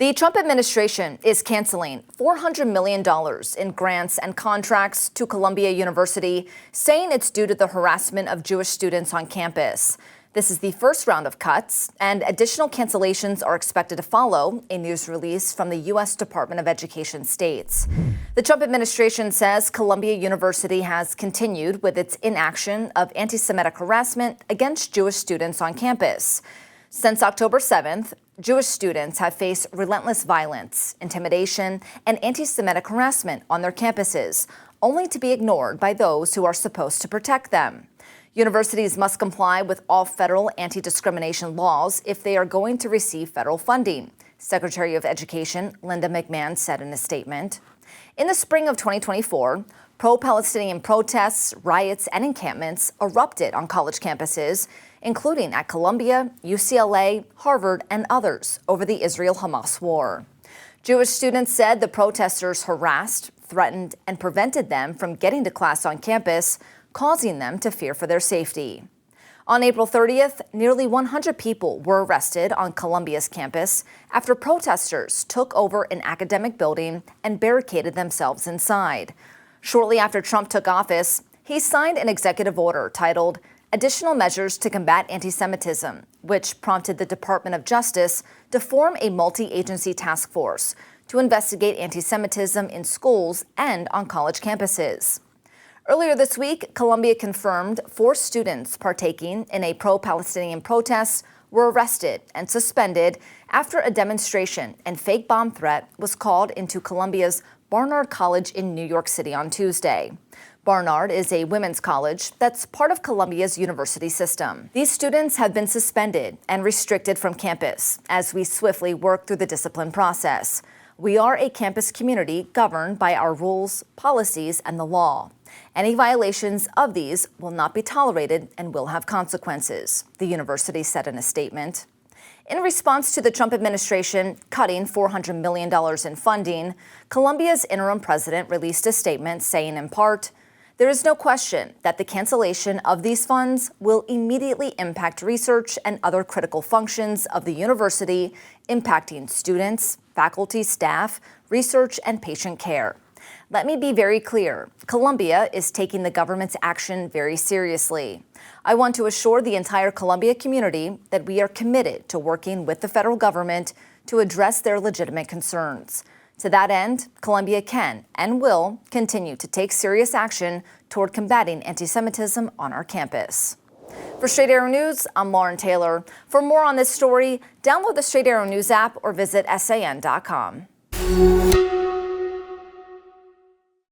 The Trump administration is canceling $400 million in grants and contracts to Columbia University, saying it's due to the harassment of Jewish students on campus. This is the first round of cuts, and additional cancellations are expected to follow, a news release from the U.S. Department of Education states. The Trump administration says Columbia University has continued with its inaction of anti-Semitic harassment against Jewish students on campus. Since October 7th, Jewish students have faced relentless violence, intimidation, and anti-Semitic harassment on their campuses, only to be ignored by those who are supposed to protect them. Universities must comply with all federal anti-discrimination laws if they are going to receive federal funding, Secretary of Education Linda McMahon said in a statement. In the spring of 2024, pro-Palestinian protests, riots, and encampments erupted on college campuses, including at Columbia, UCLA, Harvard, and others over the Israel-Hamas war. Jewish students said the protesters harassed, threatened, and prevented them from getting to class on campus, causing them to fear for their safety. On April 30th, nearly 100 people were arrested on Columbia's campus after protesters took over an academic building and barricaded themselves inside. Shortly after Trump took office, he signed an executive order titled Additional Measures to Combat Anti-Semitism, which prompted the Department of Justice to form a multi-agency task force to investigate anti-Semitism in schools and on college campuses. Earlier this week, Columbia confirmed 4 students partaking in a pro-Palestinian protest were arrested and suspended after a demonstration and fake bomb threat was called into Columbia's Barnard College in New York City on Tuesday. Barnard is a women's college that's part of Columbia's university system. These students have been suspended and restricted from campus as we swiftly work through the discipline process. We are a campus community governed by our rules, policies, and the law. Any violations of these will not be tolerated and will have consequences, the university said in a statement. In response to the Trump administration cutting $400 million in funding, Columbia's interim president released a statement saying, in part, "There is no question that the cancellation of these funds will immediately impact research and other critical functions of the university, impacting students, faculty, staff, research, and patient care. Let me be very clear. Columbia is taking the government's action very seriously. I want to assure the entire Columbia community that we are committed to working with the federal government to address their legitimate concerns. To that end, Columbia can and will continue to take serious action toward combating anti-Semitism on our campus." For Straight Arrow News, I'm Lauren Taylor. For more on this story, download the Straight Arrow News app or visit san.com.